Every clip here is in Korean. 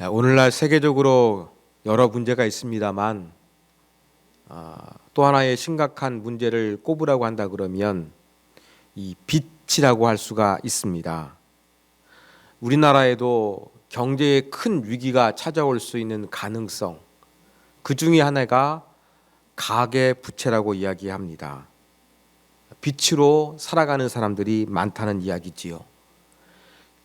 오늘날 세계적으로 여러 문제가 있습니다만 또 하나의 심각한 문제를 꼽으라고 한다 그러면 이 빚이라고 할 수가 있습니다. 우리나라에도 경제에 큰 위기가 찾아올 수 있는 가능성, 그 중에 하나가 가계 부채라고 이야기합니다. 빚으로 살아가는 사람들이 많다는 이야기지요.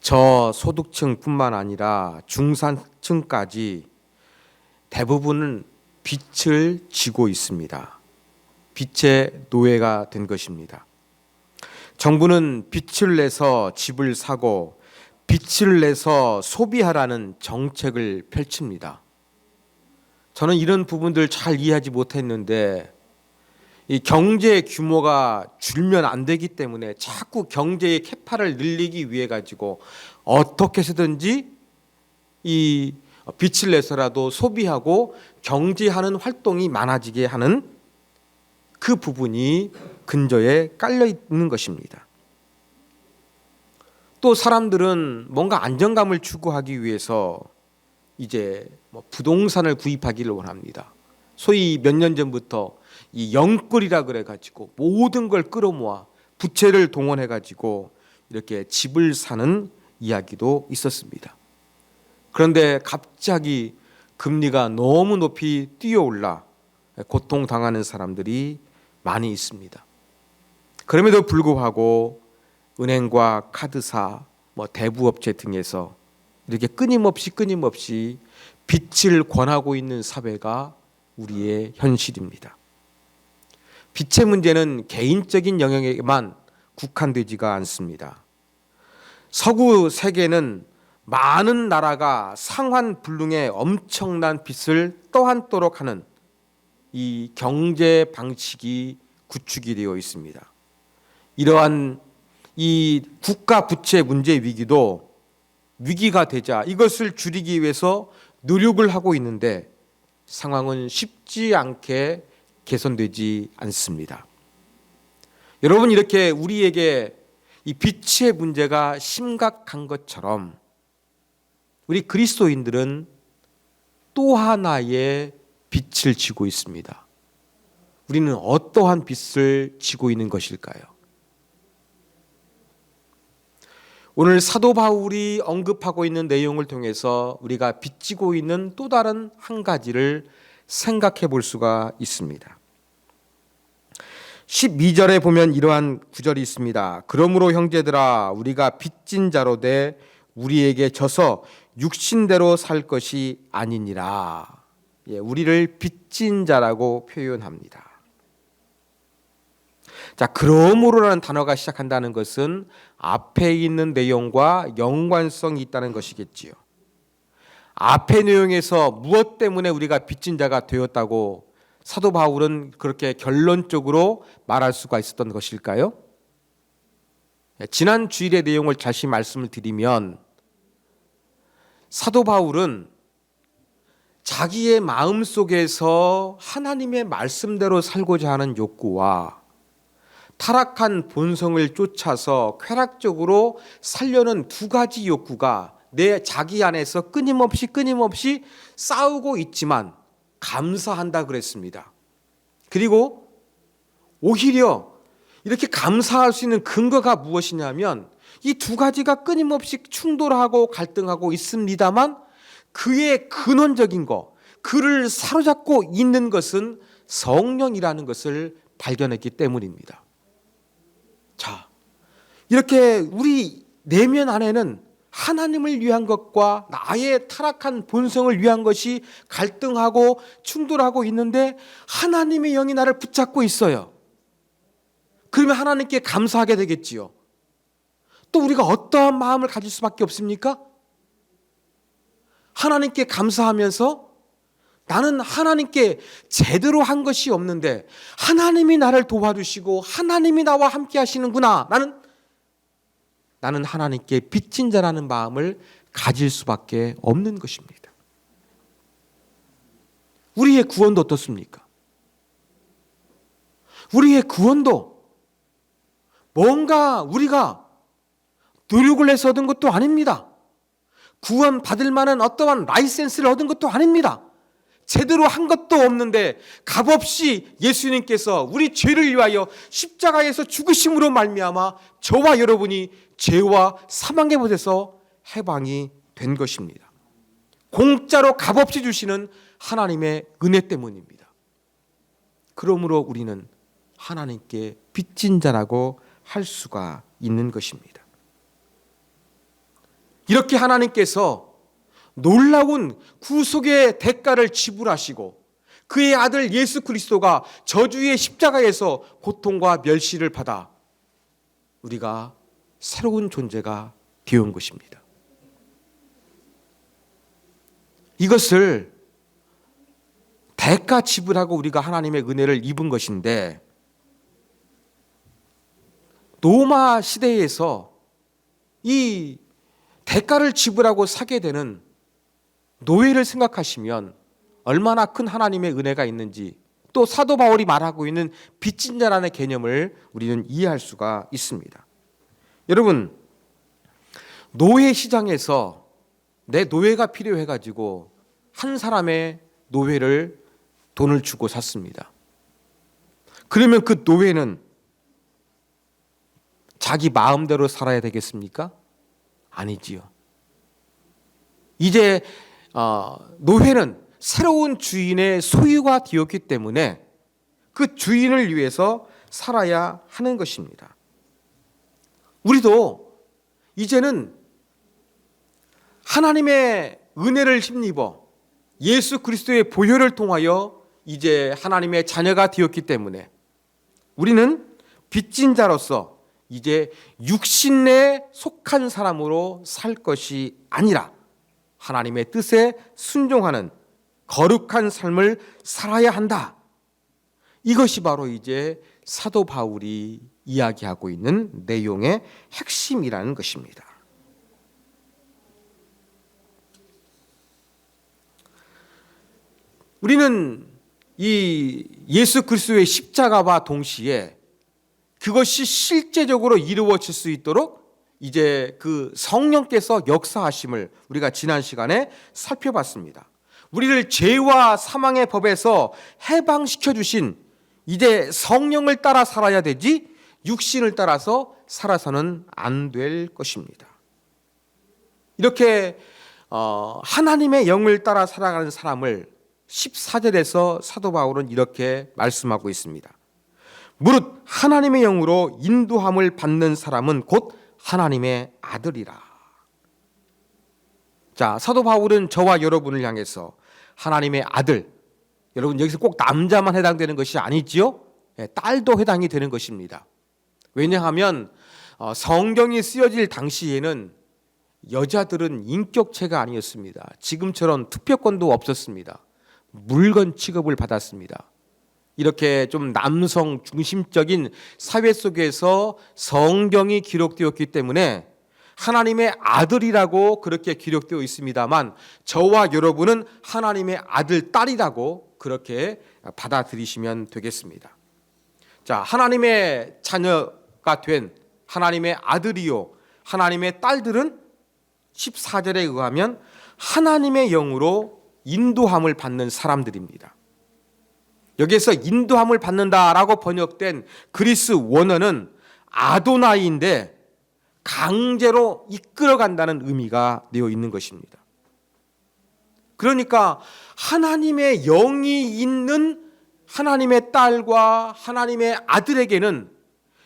저소득층뿐만 아니라 중산층까지 대부분은 빚을 지고 있습니다. 빚의 노예가 된 것입니다. 정부는 빚을 내서 집을 사고 빚을 내서 소비하라는 정책을 펼칩니다. 저는 이런 부분들 잘 이해하지 못했는데 이 경제 규모가 줄면 안 되기 때문에 자꾸 경제의 캐파를 늘리기 위해 가지고 어떻게 해서든지 이 빚을 내서라도 소비하고 경제하는 활동이 많아지게 하는 그 부분이 근저에 깔려 있는 것입니다. 또 사람들은 뭔가 안정감을 추구하기 위해서 이제 부동산을 구입하기를 원합니다. 소위 몇 년 전부터 이 영끌이라 그래 가지고 모든 걸 끌어모아 부채를 동원해 가지고 이렇게 집을 사는 이야기도 있었습니다. 그런데 갑자기 금리가 너무 높이 뛰어올라 고통당하는 사람들이 많이 있습니다. 그럼에도 불구하고 은행과 카드사, 대부업체 등에서 이렇게 끊임없이 빚을 권하고 있는 사회가 우리의 현실입니다. 빚의 문제는 개인적인 영역에만 국한되지가 않습니다. 서구 세계는 많은 나라가 상환불능의 엄청난 빚을 떠안도록 하는 이 경제 방식이 구축이 되어 있습니다. 이러한 이 국가 부채 문제 위기도 위기가 되자 이것을 줄이기 위해서 노력을 하고 있는데 상황은 쉽지 않게 개선되지 않습니다. 여러분, 이렇게 우리에게 이 빚의 문제가 심각한 것처럼 우리 그리스도인들은 또 하나의 빚을 지고 있습니다. 우리는 어떠한 빚을 지고 있는 것일까요? 오늘 사도 바울이 언급하고 있는 내용을 통해서 우리가 빚지고 있는 또 다른 한 가지를 생각해 볼 수가 있습니다. 12절에 보면 이러한 구절이 있습니다. 그러므로 형제들아 우리가 빚진 자로 돼 우리에게 져서 육신대로 살 것이 아니니라. 우리를 빚진 자라고 표현합니다. 자, 그러므로라는 단어가 시작한다는 것은 앞에 있는 내용과 연관성이 있다는 것이겠지요. 앞의 내용에서 무엇 때문에 우리가 빚진 자가 되었다고 사도 바울은 그렇게 결론적으로 말할 수가 있었던 것일까요? 지난 주일의 내용을 다시 말씀을 드리면 사도 바울은 자기의 마음속에서 하나님의 말씀대로 살고자 하는 욕구와 타락한 본성을 쫓아서 쾌락적으로 살려는 두 가지 욕구가 내 자기 안에서 끊임없이 싸우고 있지만 감사한다 그랬습니다. 그리고 오히려 이렇게 감사할 수 있는 근거가 무엇이냐면 이 두 가지가 끊임없이 충돌하고 갈등하고 있습니다만 그의 근원적인 것, 그를 사로잡고 있는 것은 성령이라는 것을 발견했기 때문입니다. 자, 이렇게 우리 내면 안에는 하나님을 위한 것과 나의 타락한 본성을 위한 것이 갈등하고 충돌하고 있는데 하나님의 영이 나를 붙잡고 있어요. 그러면 하나님께 감사하게 되겠지요. 또 우리가 어떠한 마음을 가질 수밖에 없습니까? 하나님께 감사하면서 나는 하나님께 제대로 한 것이 없는데 하나님이 나를 도와주시고 하나님이 나와 함께 하시는구나. 나는 하나님께 빚진 자라는 마음을 가질 수밖에 없는 것입니다. 우리의 구원도 어떻습니까? 우리의 구원도 뭔가 우리가 노력을 해서 얻은 것도 아닙니다. 구원 받을 만한 어떠한 라이센스를 얻은 것도 아닙니다. 제대로 한 것도 없는데 값없이 예수님께서 우리 죄를 위하여 십자가에서 죽으심으로 말미암아 저와 여러분이 죄와 사망의 벗에서 해방이 된 것입니다. 공짜로 값없이 주시는 하나님의 은혜 때문입니다. 그러므로 우리는 하나님께 빚진 자라고 할 수가 있는 것입니다. 이렇게 하나님께서 놀라운 구속의 대가를 지불하시고 그의 아들 예수 그리스도가 저주의 십자가에서 고통과 멸시를 받아 우리가 새로운 존재가 되어온 것입니다. 이것을 대가 지불하고 우리가 하나님의 은혜를 입은 것인데, 로마 시대에서 이 대가를 지불하고 사게 되는 노예를 생각하시면 얼마나 큰 하나님의 은혜가 있는지, 또 사도 바울이 말하고 있는 빚진 자라는 개념을 우리는 이해할 수가 있습니다. 여러분, 노예 시장에서 내 노예가 필요해가지고 한 사람의 노예를 돈을 주고 샀습니다. 그러면 그 노예는 자기 마음대로 살아야 되겠습니까? 아니지요. 이제 노예는 새로운 주인의 소유가 되었기 때문에 그 주인을 위해서 살아야 하는 것입니다. 우리도 이제는 하나님의 은혜를 힘입어 예수 그리스도의 보혈을 통하여 이제 하나님의 자녀가 되었기 때문에 우리는 빚진 자로서 이제 육신에 속한 사람으로 살 것이 아니라 하나님의 뜻에 순종하는 거룩한 삶을 살아야 한다. 이것이 바로 이제 사도 바울이 이야기하고 있는 내용의 핵심이라는 것입니다. 우리는 이 예수 그리스도의 십자가와 동시에 그것이 실제적으로 이루어질 수 있도록 이제 그 성령께서 역사하심을 우리가 지난 시간에 살펴봤습니다. 우리를 죄와 사망의 법에서 해방시켜 주신 이제 성령을 따라 살아야 되지 육신을 따라서 살아서는 안 될 것입니다. 이렇게 하나님의 영을 따라 살아가는 사람을 14절에서 사도 바울은 이렇게 말씀하고 있습니다. 무릇 하나님의 영으로 인도함을 받는 사람은 곧 하나님의 아들이라. 자, 사도 바울은 저와 여러분을 향해서 하나님의 아들, 여러분 여기서 꼭 남자만 해당되는 것이 아니지요? 딸도 해당이 되는 것입니다. 왜냐하면 성경이 쓰여질 당시에는 여자들은 인격체가 아니었습니다. 지금처럼 투표권도 없었습니다. 물건 취급을 받았습니다. 이렇게 좀 남성 중심적인 사회 속에서 성경이 기록되었기 때문에 하나님의 아들이라고 그렇게 기록되어 있습니다만 저와 여러분은 하나님의 아들, 딸이라고 그렇게 받아들이시면 되겠습니다. 자, 하나님의 자녀가 된 하나님의 아들이요 하나님의 딸들은 14절에 의하면 하나님의 영으로 인도함을 받는 사람들입니다. 여기에서 인도함을 받는다라고 번역된 그리스 원어는 아도나이인데 강제로 이끌어간다는 의미가 되어 있는 것입니다. 그러니까 하나님의 영이 있는 하나님의 딸과 하나님의 아들에게는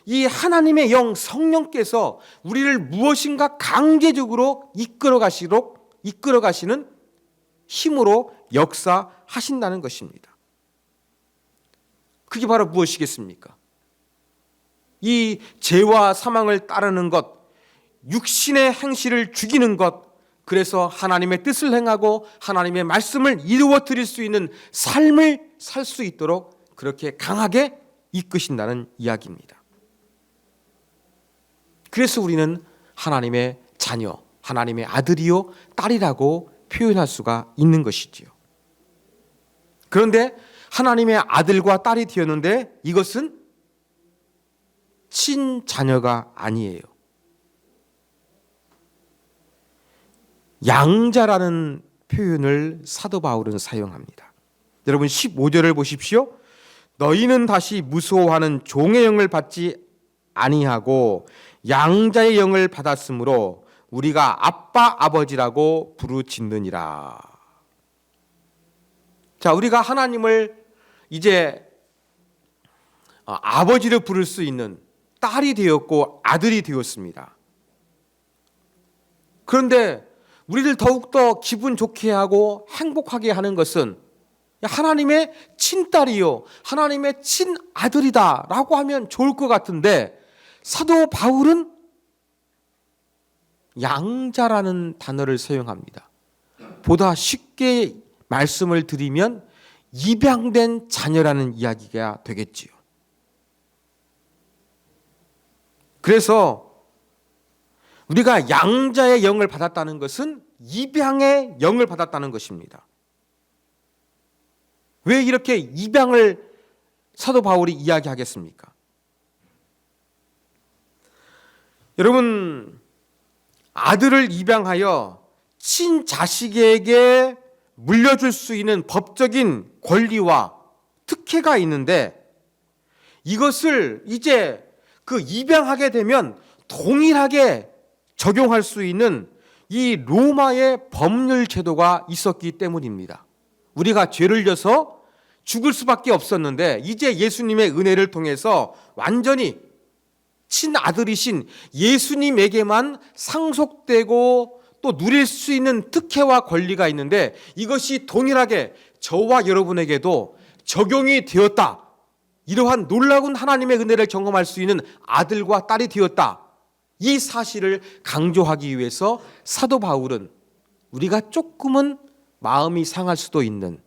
이 하나님의 영 성령께서 우리를 무엇인가 강제적으로 이끌어가시는 힘으로 역사하신다는 것입니다. 그게 바로 무엇이겠습니까? 이 죄와 사망을 따르는 것, 육신의 행실을 죽이는 것, 그래서 하나님의 뜻을 행하고 하나님의 말씀을 이루어 드릴 수 있는 삶을 살 수 있도록 그렇게 강하게 이끄신다는 이야기입니다. 그래서 우리는 하나님의 자녀, 하나님의 아들이요 딸이라고 표현할 수가 있는 것이지요. 그런데 하나님의 아들과 딸이 되었는데 이것은 친자녀가 아니에요. 양자라는 표현을 사도 바울은 사용합니다. 여러분 15절을 보십시오. 너희는 다시 무서워하는 종의 영을 받지 아니하고 양자의 영을 받았으므로 우리가 아빠 아버지라고 부르짖느니라. 자, 우리가 하나님을 이제 아버지를 부를 수 있는 딸이 되었고 아들이 되었습니다. 그런데 우리를 더욱더 기분 좋게 하고 행복하게 하는 것은 하나님의 친딸이요, 하나님의 친아들이다 라고 하면 좋을 것 같은데, 사도 바울은 양자라는 단어를 사용합니다. 보다 쉽게 말씀을 드리면 입양된 자녀라는 이야기가 되겠지요. 그래서 우리가 양자의 영을 받았다는 것은 입양의 영을 받았다는 것입니다. 왜 이렇게 입양을 사도 바울이 이야기하겠습니까? 여러분, 아들을 입양하여 친자식에게 물려줄 수 있는 법적인 권리와 특혜가 있는데, 이것을 이제 그 입양하게 되면 동일하게 적용할 수 있는 이 로마의 법률 제도가 있었기 때문입니다. 우리가 죄를 져서 죽을 수밖에 없었는데, 이제 예수님의 은혜를 통해서 완전히 친아들이신 예수님에게만 상속되고 또 누릴 수 있는 특혜와 권리가 있는데, 이것이 동일하게 저와 여러분에게도 적용이 되었다. 이러한 놀라운 하나님의 은혜를 경험할 수 있는 아들과 딸이 되었다. 이 사실을 강조하기 위해서 사도 바울은 우리가 조금은 마음이 상할 수도 있는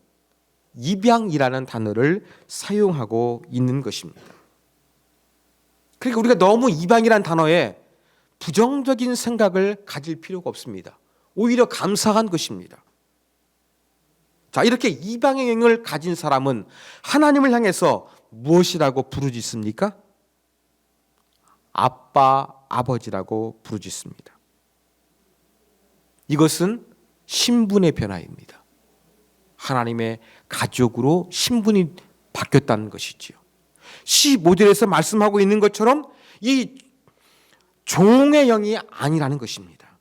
입양이라는 단어를 사용하고 있는 것입니다. 그러니까 우리가 너무 입양이라는 단어에 부정적인 생각을 가질 필요가 없습니다. 오히려 감사한 것입니다. 자, 이렇게 입양의 영을 가진 사람은 하나님을 향해서 무엇이라고 부르짖습니까? 아빠, 아버지라고 부르짖습니다. 이것은 신분의 변화입니다. 하나님의 가족으로 신분이 바뀌었다는 것이지요. 15절에서 말씀하고 있는 것처럼 이 종의 영이 아니라는 것입니다.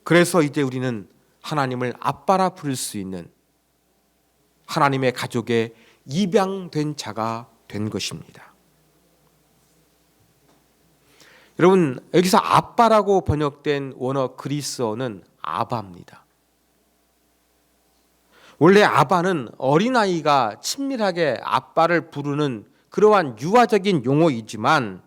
그래서 이제 우리는 하나님을 아빠라 부를 수 있는 하나님의 가족에 입양된 자가 된 것입니다. 여러분, 여기서 아빠라고 번역된 원어 그리스어는 아바입니다. 원래 아바는 어린아이가 친밀하게 아빠를 부르는 그러한 유아적인 용어이지만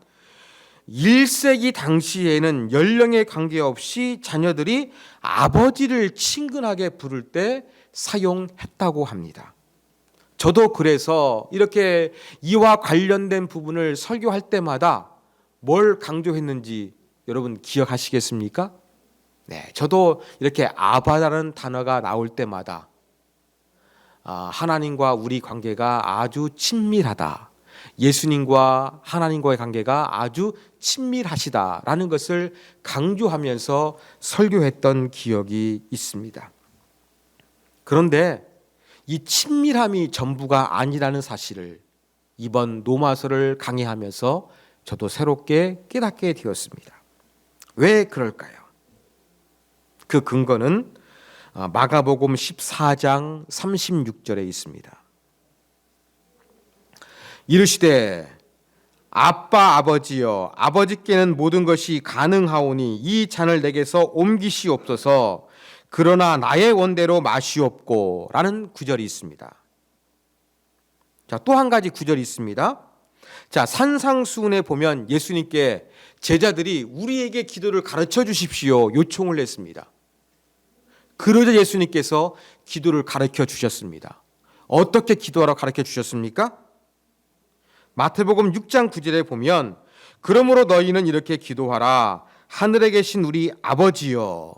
1세기 당시에는 연령에 관계없이 자녀들이 아버지를 친근하게 부를 때 사용했다고 합니다. 저도 그래서 이렇게 이와 관련된 부분을 설교할 때마다 뭘 강조했는지 여러분 기억하시겠습니까? 네, 저도 이렇게 아바라는 단어가 나올 때마다 하나님과 우리 관계가 아주 친밀하다, 예수님과 하나님과의 관계가 아주 친밀하시다라는 것을 강조하면서 설교했던 기억이 있습니다. 그런데 이 친밀함이 전부가 아니라는 사실을 이번 로마서를 강의하면서 저도 새롭게 깨닫게 되었습니다. 왜 그럴까요? 그 근거는 마가복음 14장 36절에 있습니다. 이르시되 아빠 아버지여, 아버지께는 모든 것이 가능하오니 이 잔을 내게서 옮기시옵소서. 그러나 나의 원대로 마시옵고 라는 구절이 있습니다. 자, 또 한 가지 구절이 있습니다. 자, 산상수훈에 보면 예수님께 제자들이 우리에게 기도를 가르쳐 주십시오 요청을 했습니다. 그러자 예수님께서 기도를 가르쳐 주셨습니다. 어떻게 기도하라 가르쳐 주셨습니까? 마태복음 6장 9절에 보면 그러므로 너희는 이렇게 기도하라. 하늘에 계신 우리 아버지여.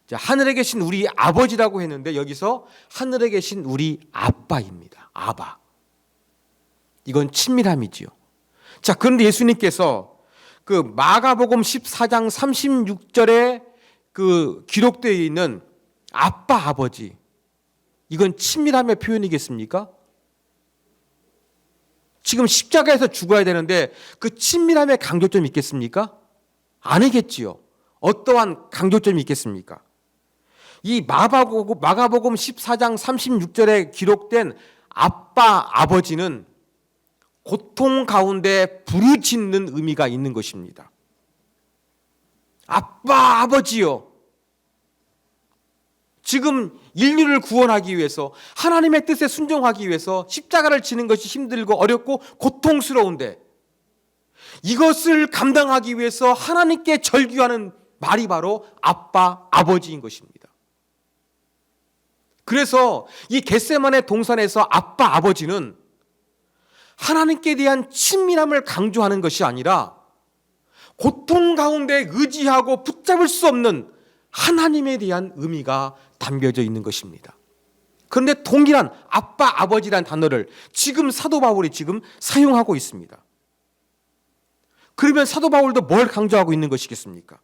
자, 하늘에 계신 우리 아버지라고 했는데 여기서 하늘에 계신 우리 아빠입니다. 아바. 이건 친밀함이지요. 자, 그런데 예수님께서 그 마가복음 14장 36절에 그 기록되어 있는 아빠, 아버지, 이건 친밀함의 표현이겠습니까? 지금 십자가에서 죽어야 되는데 그 친밀함의 강조점이 있겠습니까? 아니겠지요. 어떠한 강조점이 있겠습니까? 이 마가복음 14장 36절에 기록된 아빠, 아버지는 고통 가운데 부르짖는 의미가 있는 것입니다. 아빠, 아버지요. 지금 인류를 구원하기 위해서, 하나님의 뜻에 순종하기 위해서 십자가를 지는 것이 힘들고 어렵고 고통스러운데, 이것을 감당하기 위해서 하나님께 절규하는 말이 바로 아빠, 아버지인 것입니다. 그래서 이 겟세마네 동산에서 아빠, 아버지는 하나님께 대한 친밀함을 강조하는 것이 아니라 고통 가운데 의지하고 붙잡을 수 없는 하나님에 대한 의미가 담겨져 있는 것입니다. 그런데 동일한 아빠, 아버지란 단어를 지금 사도 바울이 지금 사용하고 있습니다. 그러면 사도 바울도 뭘 강조하고 있는 것이겠습니까?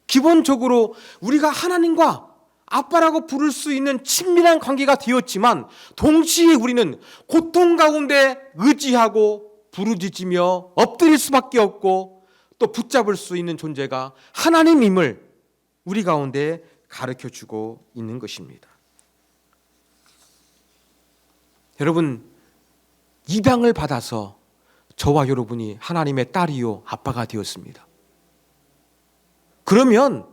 기본적으로 우리가 하나님과 아빠라고 부를 수 있는 친밀한 관계가 되었지만 동시에 우리는 고통 가운데 의지하고 부르짖으며 엎드릴 수밖에 없고 또 붙잡을 수 있는 존재가 하나님임을 우리 가운데 가르쳐주고 있는 것입니다. 여러분, 입양을 받아서 저와 여러분이 하나님의 딸이요 아빠가 되었습니다. 그러면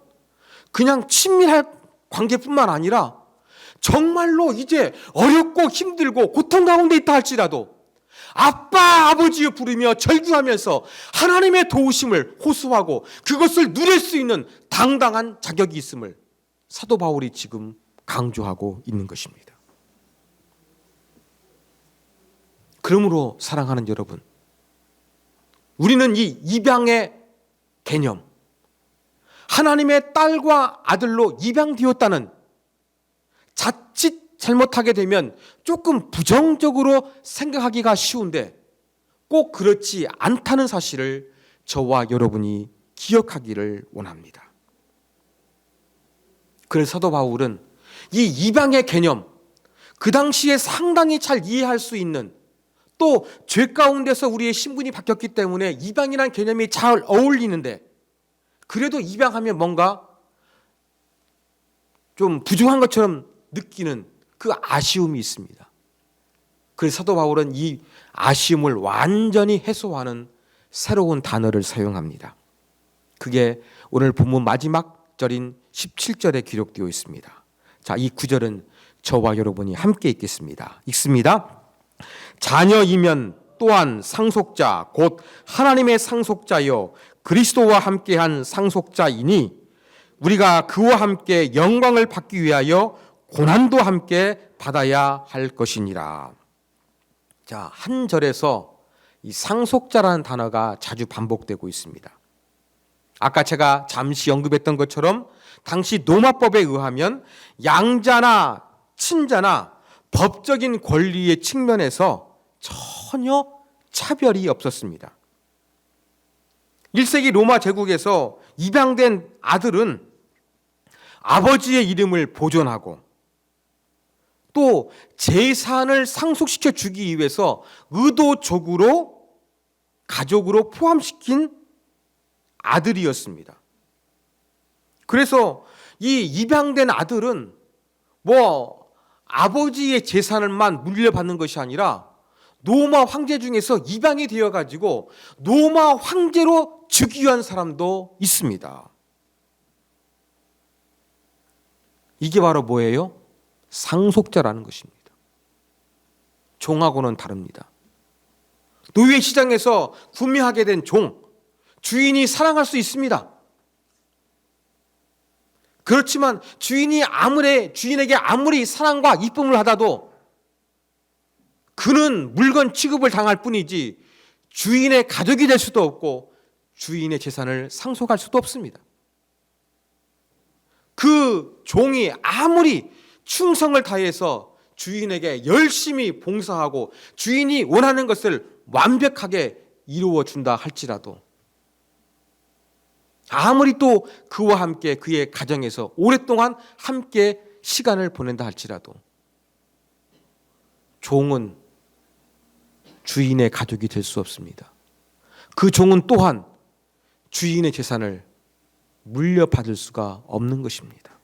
그냥 친밀할 관계뿐만 아니라 정말로 이제 어렵고 힘들고 고통 가운데 있다 할지라도 아빠, 아버지여 부르며 절규하면서 하나님의 도우심을 호소하고 그것을 누릴 수 있는 당당한 자격이 있음을 사도 바울이 지금 강조하고 있는 것입니다. 그러므로 사랑하는 여러분, 우리는 이 입양의 개념, 하나님의 딸과 아들로 입양되었다는, 자칫 잘못하게 되면 조금 부정적으로 생각하기가 쉬운데 꼭 그렇지 않다는 사실을 저와 여러분이 기억하기를 원합니다. 그래서 사도 바울은 이 입양의 개념, 그 당시에 상당히 잘 이해할 수 있는, 또 죄 가운데서 우리의 신분이 바뀌었기 때문에 입양이라는 개념이 잘 어울리는데 그래도 입양하면 뭔가 좀 부족한 것처럼 느끼는 그 아쉬움이 있습니다. 그래서 사도 바울은 이 아쉬움을 완전히 해소하는 새로운 단어를 사용합니다. 그게 오늘 본문 마지막 절인 17절에 기록되어 있습니다. 자, 이 구절은 저와 여러분이 함께 읽겠습니다. 읽습니다. 자녀이면 또한 상속자 곧 하나님의 상속자여 그리스도와 함께한 상속자이니 우리가 그와 함께 영광을 받기 위하여 고난도 함께 받아야 할 것이니라. 자, 한 절에서 이 상속자라는 단어가 자주 반복되고 있습니다. 아까 제가 잠시 언급했던 것처럼 당시 로마법에 의하면 양자나 친자나 법적인 권리의 측면에서 전혀 차별이 없었습니다. 1세기 로마 제국에서 입양된 아들은 아버지의 이름을 보존하고 또 재산을 상속시켜 주기 위해서 의도적으로 가족으로 포함시킨 아들이었습니다. 그래서 이 입양된 아들은 아버지의 재산을만 물려받는 것이 아니라 로마 황제 중에서 입양이 되어가지고 로마 황제로 즉위한 사람도 있습니다. 이게 바로 뭐예요? 상속자라는 것입니다. 종하고는 다릅니다. 노예 시장에서 구매하게 된 종, 주인이 사랑할 수 있습니다. 그렇지만 주인에게 아무리 사랑과 이쁨을 하다도 그는 물건 취급을 당할 뿐이지 주인의 가족이 될 수도 없고 주인의 재산을 상속할 수도 없습니다. 그 종이 아무리 충성을 다해서 주인에게 열심히 봉사하고 주인이 원하는 것을 완벽하게 이루어 준다 할지라도, 아무리 또 그와 함께 그의 가정에서 오랫동안 함께 시간을 보낸다 할지라도, 종은 주인의 가족이 될 수 없습니다. 그 종은 또한 주인의 재산을 물려받을 수가 없는 것입니다.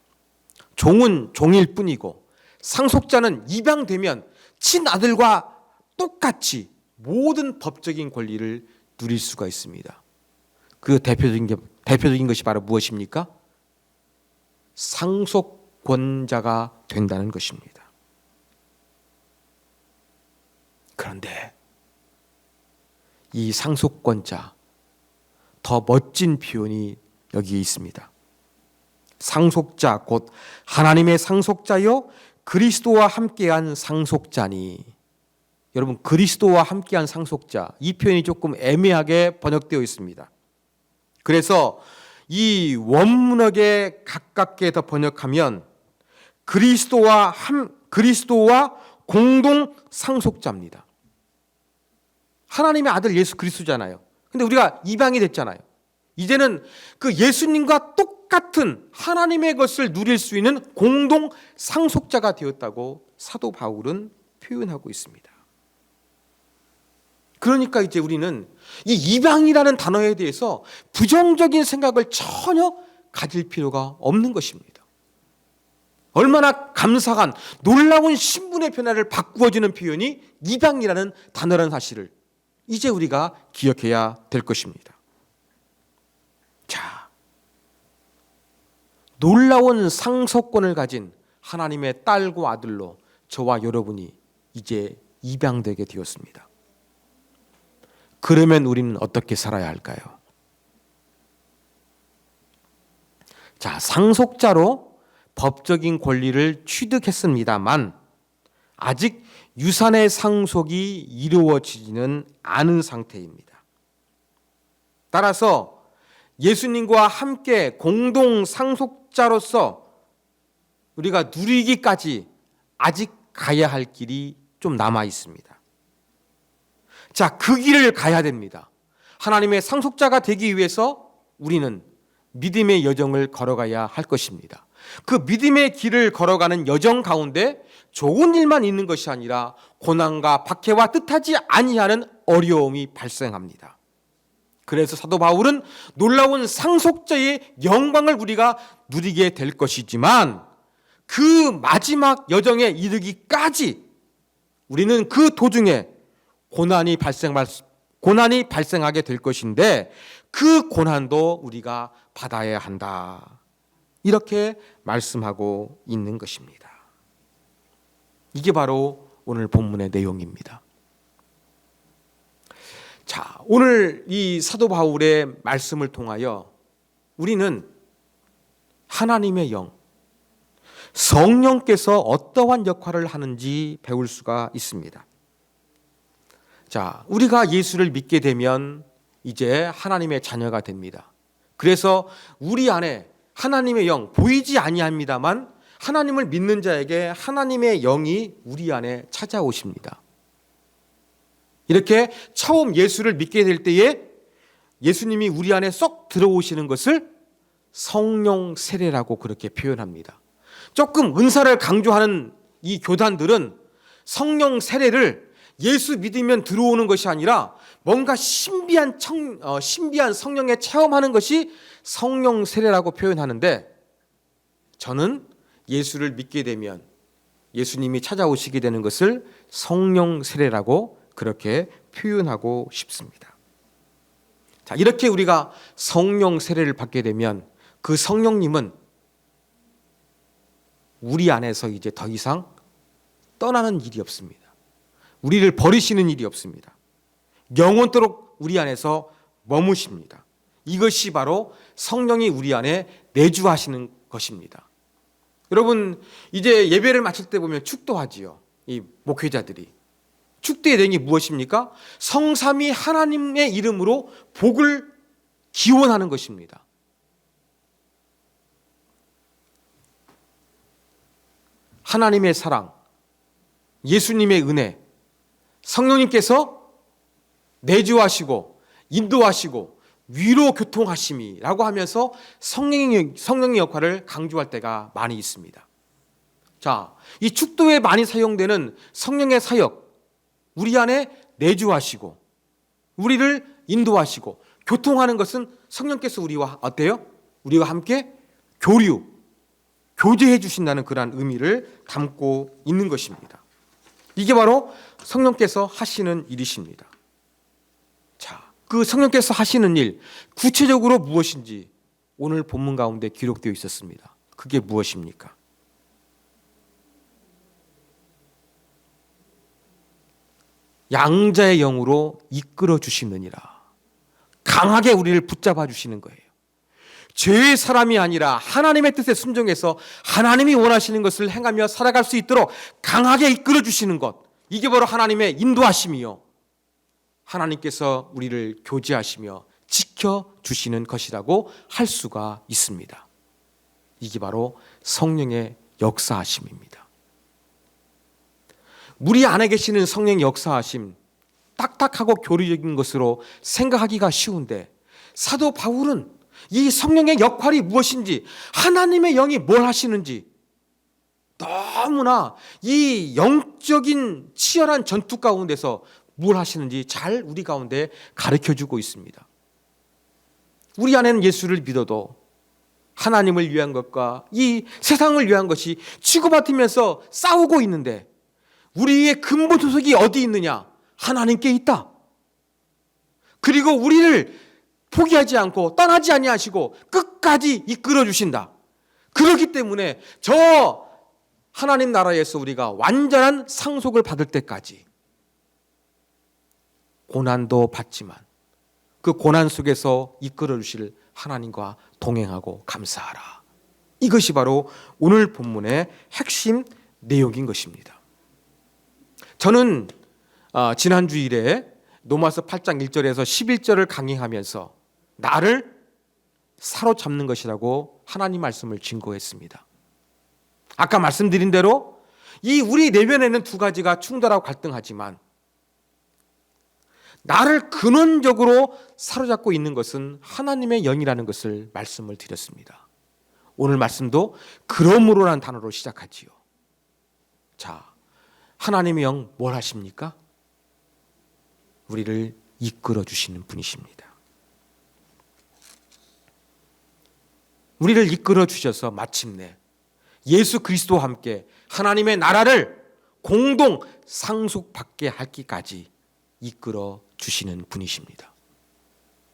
종은 종일 뿐이고 상속자는 입양되면 친아들과 똑같이 모든 법적인 권리를 누릴 수가 있습니다. 그 대표적인 것이 바로 무엇입니까? 상속권자가 된다는 것입니다. 그런데 이 상속권자, 더 멋진 표현이 여기에 있습니다. 상속자 곧 하나님의 상속자요 그리스도와 함께한 상속자니. 여러분, 그리스도와 함께한 상속자, 이 표현이 조금 애매하게 번역되어 있습니다. 그래서 이 원문역에 가깝게 더 번역하면 그리스도와 공동 상속자입니다. 하나님의 아들 예수 그리스도잖아요. 근데 우리가 입양이 됐잖아요. 이제는 그 예수님과 똑같은 하나님의 것을 누릴 수 있는 공동 상속자가 되었다고 사도 바울은 표현하고 있습니다. 그러니까 이제 우리는 이 입양이라는 단어에 대해서 부정적인 생각을 전혀 가질 필요가 없는 것입니다. 얼마나 감사한 놀라운 신분의 변화를 바꾸어주는 표현이 입양이라는 단어라는 사실을 이제 우리가 기억해야 될 것입니다. 자, 놀라운 상속권을 가진 하나님의 딸과 아들로 저와 여러분이 이제 입양되게 되었습니다. 그러면 우리는 어떻게 살아야 할까요? 자, 상속자로 법적인 권리를 취득했습니다만 아직 유산의 상속이 이루어지지는 않은 상태입니다. 따라서 예수님과 함께 공동 상속자로서 우리가 누리기까지 아직 가야 할 길이 좀 남아 있습니다. 자, 그 길을 가야 됩니다. 하나님의 상속자가 되기 위해서 우리는 믿음의 여정을 걸어가야 할 것입니다. 그 믿음의 길을 걸어가는 여정 가운데 좋은 일만 있는 것이 아니라 고난과 박해와 뜻하지 아니하는 어려움이 발생합니다. 그래서 사도 바울은 놀라운 상속자의 영광을 우리가 누리게 될 것이지만 그 마지막 여정에 이르기까지 우리는 그 도중에 고난이 발생하게 될 것인데 그 고난도 우리가 받아야 한다. 이렇게 말씀하고 있는 것입니다. 이게 바로 오늘 본문의 내용입니다. 자, 오늘 이 사도 바울의 말씀을 통하여 우리는 하나님의 영, 성령께서 어떠한 역할을 하는지 배울 수가 있습니다. 자, 우리가 예수를 믿게 되면 이제 하나님의 자녀가 됩니다. 그래서 우리 안에 하나님의 영, 보이지 아니합니다만 하나님을 믿는 자에게 하나님의 영이 우리 안에 찾아오십니다. 이렇게 처음 예수를 믿게 될 때에 예수님이 우리 안에 쏙 들어오시는 것을 성령 세례라고 그렇게 표현합니다. 조금 은사를 강조하는 이 교단들은 성령 세례를 예수 믿으면 들어오는 것이 아니라 뭔가 신비한 성령의 체험하는 것이 성령 세례라고 표현하는데, 저는 예수를 믿게 되면 예수님이 찾아오시게 되는 것을 성령 세례라고 그렇게 표현하고 싶습니다. 자, 이렇게 우리가 성령 세례를 받게 되면 그 성령님은 우리 안에서 이제 더 이상 떠나는 일이 없습니다. 우리를 버리시는 일이 없습니다. 영원토록 우리 안에서 머무십니다. 이것이 바로 성령이 우리 안에 내주하시는 것입니다. 여러분, 이제 예배를 마칠 때 보면 축도하지요. 이 목회자들이. 축도의 내용이 무엇입니까? 성삼위 하나님의 이름으로 복을 기원하는 것입니다. 하나님의 사랑, 예수님의 은혜, 성령님께서 내주하시고 인도하시고 위로 교통하심이라고 하면서 성령의 역할을 강조할 때가 많이 있습니다. 자, 이 축도에 많이 사용되는 성령의 사역, 우리 안에 내주하시고 우리를 인도하시고 교통하는 것은 성령께서 우리와 어때요? 우리와 함께 교제해 주신다는 그러한 의미를 담고 있는 것입니다. 이게 바로 성령께서 하시는 일이십니다. 자, 그 성령께서 하시는 일, 구체적으로 무엇인지 오늘 본문 가운데 기록되어 있었습니다. 그게 무엇입니까? 양자의 영으로 이끌어 주시느니라. 강하게 우리를 붙잡아 주시는 거예요. 죄의 사람이 아니라 하나님의 뜻에 순종해서 하나님이 원하시는 것을 행하며 살아갈 수 있도록 강하게 이끌어 주시는 것, 이게 바로 하나님의 인도하심이요, 하나님께서 우리를 교제하시며 지켜주시는 것이라고 할 수가 있습니다. 이게 바로 성령의 역사하심입니다. 우리 안에 계시는 성령의 역사하심, 딱딱하고 교리적인 것으로 생각하기가 쉬운데 사도 바울은 이 성령의 역할이 무엇인지, 하나님의 영이 뭘 하시는지 너무나 이 영적인 치열한 전투 가운데서 뭘 하시는지 잘 우리 가운데 가르쳐주고 있습니다. 우리 안에는 예수를 믿어도 하나님을 위한 것과 이 세상을 위한 것이 치고받으면서 싸우고 있는데 우리의 근본 소속이 어디 있느냐? 하나님께 있다. 그리고 우리를 포기하지 않고 떠나지 아니하시고 끝까지 이끌어 주신다. 그렇기 때문에 저 하나님 나라에서 우리가 완전한 상속을 받을 때까지 고난도 받지만 그 고난 속에서 이끌어 주실 하나님과 동행하고 감사하라. 이것이 바로 오늘 본문의 핵심 내용인 것입니다. 저는 지난 주일에 로마서 8장 1절에서 11절을 강의하면서 나를 사로잡는 것이라고 하나님 말씀을 증거했습니다. 아까 말씀드린 대로 이 우리 내면에는 두 가지가 충돌하고 갈등하지만 나를 근원적으로 사로잡고 있는 것은 하나님의 영이라는 것을 말씀을 드렸습니다. 오늘 말씀도 그러므로라는 단어로 시작하지요. 자, 하나님의 영 뭘 하십니까? 우리를 이끌어 주시는 분이십니다. 우리를 이끌어 주셔서 마침내 예수 그리스도와 함께 하나님의 나라를 공동 상속받게 하기까지 이끌어 주시는 분이십니다.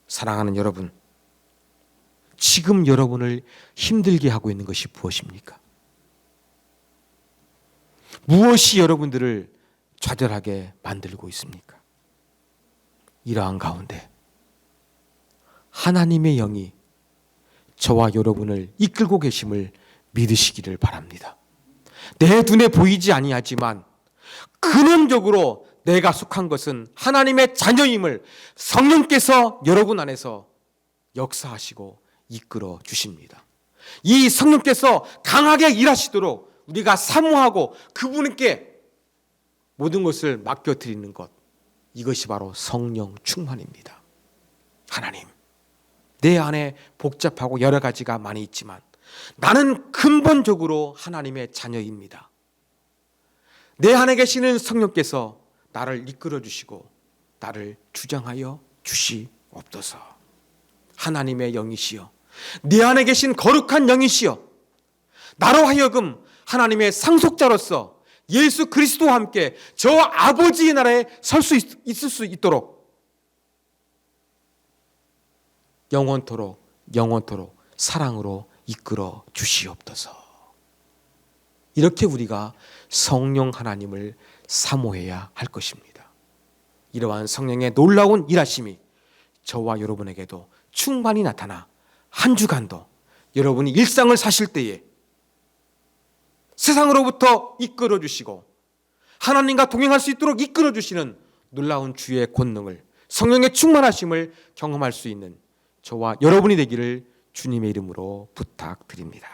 사랑하는 여러분, 지금 여러분을 힘들게 하고 있는 것이 무엇입니까? 무엇이 여러분들을 좌절하게 만들고 있습니까? 이러한 가운데 하나님의 영이 저와 여러분을 이끌고 계심을 믿으시기를 바랍니다. 내 눈에 보이지 아니하지만 근원적으로 내가 속한 것은 하나님의 자녀임을 성령께서 여러분 안에서 역사하시고 이끌어 주십니다. 이 성령께서 강하게 일하시도록 우리가 사모하고 그분께 모든 것을 맡겨드리는 것, 이것이 바로 성령 충만입니다. 하나님, 내 안에 복잡하고 여러 가지가 많이 있지만 나는 근본적으로 하나님의 자녀입니다. 내 안에 계시는 성령께서 나를 이끌어 주시고 나를 주장하여 주시옵소서. 하나님의 영이시여, 내 안에 계신 거룩한 영이시여, 나로 하여금 하나님의 상속자로서 예수 그리스도와 함께 저 아버지의 나라에 설 수 있을 수 있도록 영원토록 사랑으로 이끌어 주시옵소서. 이렇게 우리가 성령 하나님을 사모해야 할 것입니다. 이러한 성령의 놀라운 일하심이 저와 여러분에게도 충만히 나타나 한 주간도 여러분이 일상을 사실 때에 세상으로부터 이끌어 주시고 하나님과 동행할 수 있도록 이끌어 주시는 놀라운 주의 권능을, 성령의 충만하심을 경험할 수 있는 저와 여러분이 되기를 주님의 이름으로 부탁드립니다.